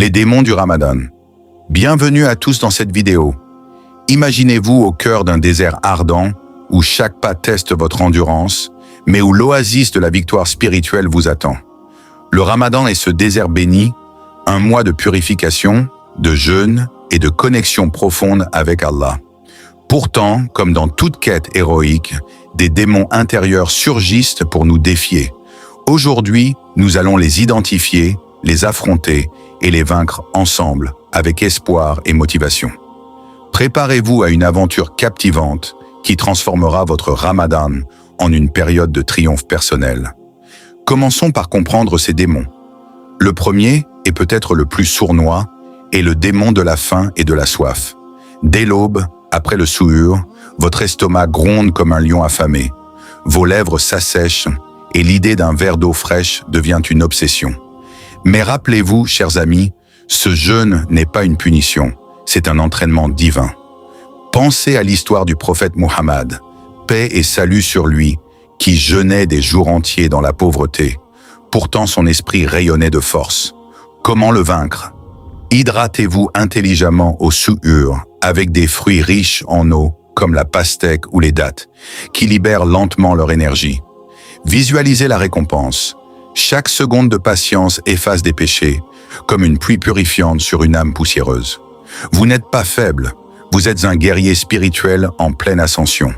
Les démons du Ramadan. Bienvenue à tous dans cette vidéo. Imaginez-vous au cœur d'un désert ardent où chaque pas teste votre endurance, mais où l'oasis de la victoire spirituelle vous attend. Le Ramadan est ce désert béni, un mois de purification, de jeûne et de connexion profonde avec Allah. Pourtant, comme dans toute quête héroïque, des démons intérieurs surgissent pour nous défier. Aujourd'hui, nous allons les identifier, les affronter et les vaincre ensemble, avec espoir et motivation. Préparez-vous à une aventure captivante qui transformera votre Ramadan en une période de triomphe personnel. Commençons par comprendre ces démons. Le premier, et peut-être le plus sournois, est le démon de la faim et de la soif. Dès l'aube, après le souhur, votre estomac gronde comme un lion affamé. Vos lèvres s'assèchent et l'idée d'un verre d'eau fraîche devient une obsession. Mais rappelez-vous, chers amis, ce jeûne n'est pas une punition, c'est un entraînement divin. Pensez à l'histoire du prophète Muhammad, paix et salut sur lui, qui jeûnait des jours entiers dans la pauvreté. Pourtant son esprit rayonnait de force. Comment le vaincre? Hydratez-vous intelligemment au souhur avec des fruits riches en eau, comme la pastèque ou les dattes, qui libèrent lentement leur énergie. Visualisez la récompense. Chaque seconde de patience efface des péchés, comme une pluie purifiante sur une âme poussiéreuse. Vous n'êtes pas faible, vous êtes un guerrier spirituel en pleine ascension.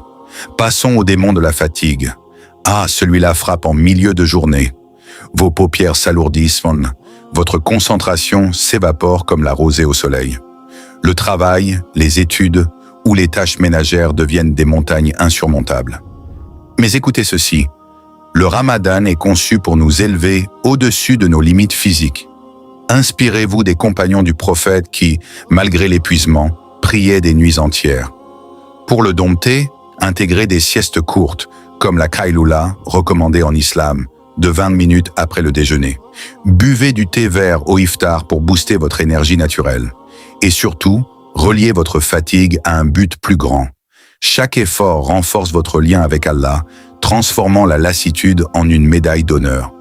Passons au démon de la fatigue. Ah, celui-là frappe en milieu de journée. Vos paupières s'alourdissent, votre concentration s'évapore comme la rosée au soleil. Le travail, les études ou les tâches ménagères deviennent des montagnes insurmontables. Mais écoutez ceci. Le Ramadan est conçu pour nous élever au-dessus de nos limites physiques. Inspirez-vous des compagnons du prophète qui, malgré l'épuisement, priaient des nuits entières. Pour le dompter, intégrez des siestes courtes, comme la Qaïloula, recommandée en islam, de 20 minutes après le déjeuner. Buvez du thé vert au iftar pour booster votre énergie naturelle. Et surtout, reliez votre fatigue à un but plus grand. Chaque effort renforce votre lien avec Allah, transformant la lassitude en une médaille d'honneur.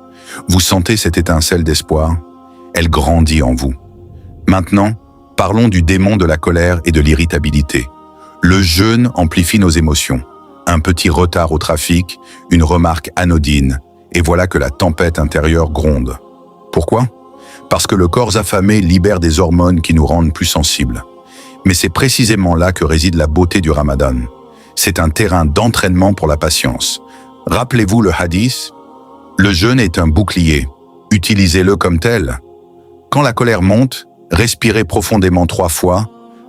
Vous sentez cette étincelle d'espoir? Elle grandit en vous. Maintenant, parlons du démon de la colère et de l'irritabilité. Le jeûne amplifie nos émotions. Un petit retard au trafic, une remarque anodine, et voilà que la tempête intérieure gronde. Pourquoi? Parce que le corps affamé libère des hormones qui nous rendent plus sensibles. Mais c'est précisément là que réside la beauté du Ramadan. C'est un terrain d'entraînement pour la patience. Rappelez-vous le hadith, le jeûne est un bouclier, utilisez-le comme tel. Quand la colère monte, respirez profondément 3 fois,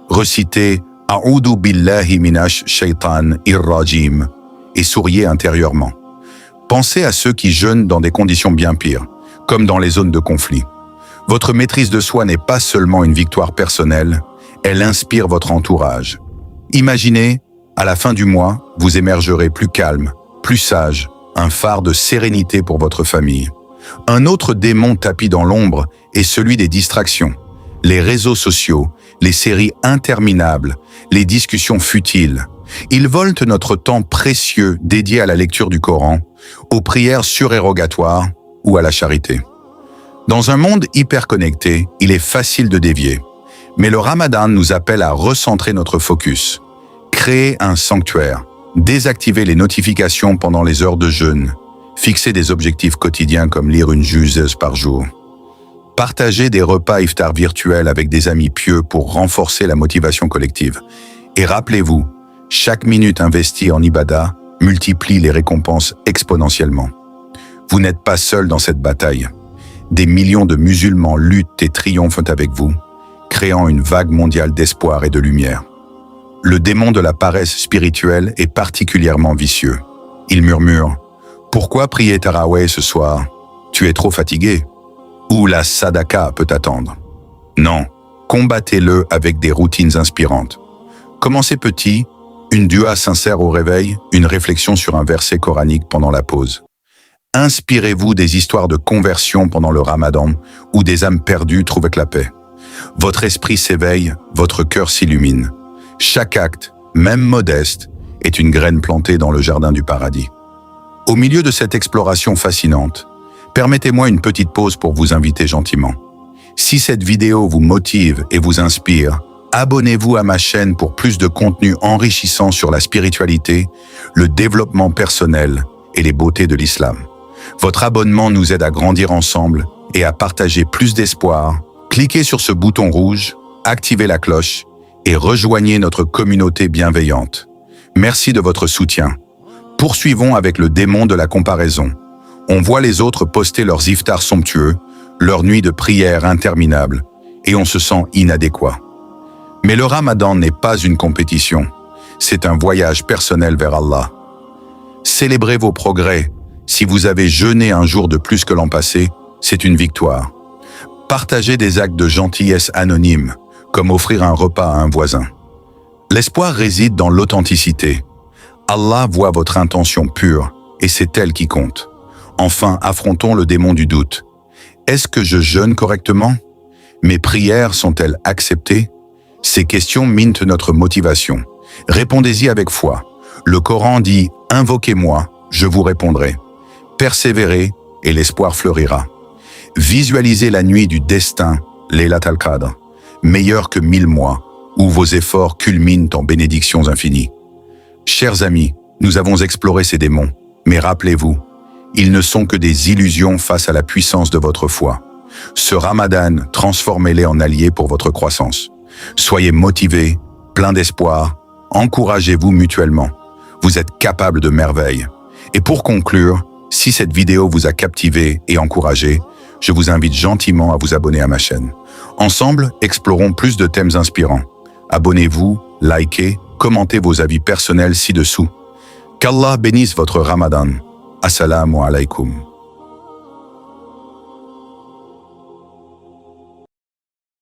recitez « A'udhu billahi minash shaitan irrajim » et souriez intérieurement. Pensez à ceux qui jeûnent dans des conditions bien pires, comme dans les zones de conflit. Votre maîtrise de soi n'est pas seulement une victoire personnelle, elle inspire votre entourage. Imaginez, à la fin du mois, vous émergerez plus calme, plus sage, un phare de sérénité pour votre famille. Un autre démon tapi dans l'ombre est celui des distractions. Les réseaux sociaux, les séries interminables, les discussions futiles. Ils volent notre temps précieux dédié à la lecture du Coran, aux prières surérogatoires ou à la charité. Dans un monde hyper connecté, il est facile de dévier. Mais le Ramadan nous appelle à recentrer notre focus. Créer un sanctuaire. Désactiver les notifications pendant les heures de jeûne. Fixer des objectifs quotidiens comme lire une jugeuse par jour. Partager des repas iftar virtuels avec des amis pieux pour renforcer la motivation collective. Et rappelez-vous, chaque minute investie en ibada multiplie les récompenses exponentiellement. Vous n'êtes pas seul dans cette bataille. Des millions de musulmans luttent et triomphent avec vous, créant une vague mondiale d'espoir et de lumière. Le démon de la paresse spirituelle est particulièrement vicieux. Il murmure « Pourquoi prier Taraweh ce soir? Tu es trop fatigué ?» Ou la sadaka peut attendre. Non, combattez-le avec des routines inspirantes. Commencez petit, une dua sincère au réveil, une réflexion sur un verset coranique pendant la pause. Inspirez-vous des histoires de conversion pendant le Ramadan où des âmes perdues trouvent la paix. Votre esprit s'éveille, votre cœur s'illumine. Chaque acte, même modeste, est une graine plantée dans le jardin du paradis. Au milieu de cette exploration fascinante, permettez-moi une petite pause pour vous inviter gentiment. Si cette vidéo vous motive et vous inspire, abonnez-vous à ma chaîne pour plus de contenu enrichissant sur la spiritualité, le développement personnel et les beautés de l'islam. Votre abonnement nous aide à grandir ensemble et à partager plus d'espoir. Cliquez sur ce bouton rouge, activez la cloche et rejoignez notre communauté bienveillante. Merci de votre soutien. Poursuivons avec le démon de la comparaison. On voit les autres poster leurs iftars somptueux, leurs nuits de prière interminables, et on se sent inadéquat. Mais le Ramadan n'est pas une compétition, c'est un voyage personnel vers Allah. Célébrez vos progrès. Si vous avez jeûné un jour de plus que l'an passé, c'est une victoire. Partagez des actes de gentillesse anonymes, comme offrir un repas à un voisin. L'espoir réside dans l'authenticité. Allah voit votre intention pure, et c'est elle qui compte. Enfin, affrontons le démon du doute. Est-ce que je jeûne correctement? Mes prières sont-elles acceptées? Ces questions minent notre motivation. Répondez-y avec foi. Le Coran dit « Invoquez-moi, je vous répondrai ». Persévérez et l'espoir fleurira. Visualisez la nuit du destin, Laylat al-Qadr, meilleure que 1000 mois, où vos efforts culminent en bénédictions infinies. Chers amis, nous avons exploré ces démons, mais rappelez-vous, ils ne sont que des illusions face à la puissance de votre foi. Ce Ramadan, transformez-les en alliés pour votre croissance. Soyez motivés, pleins d'espoir, encouragez-vous mutuellement. Vous êtes capables de merveilles. Et pour conclure, si cette vidéo vous a captivé et encouragé, je vous invite gentiment à vous abonner à ma chaîne. Ensemble, explorons plus de thèmes inspirants. Abonnez-vous, likez, commentez vos avis personnels ci-dessous. Qu'Allah bénisse votre Ramadan. Assalamu alaikum.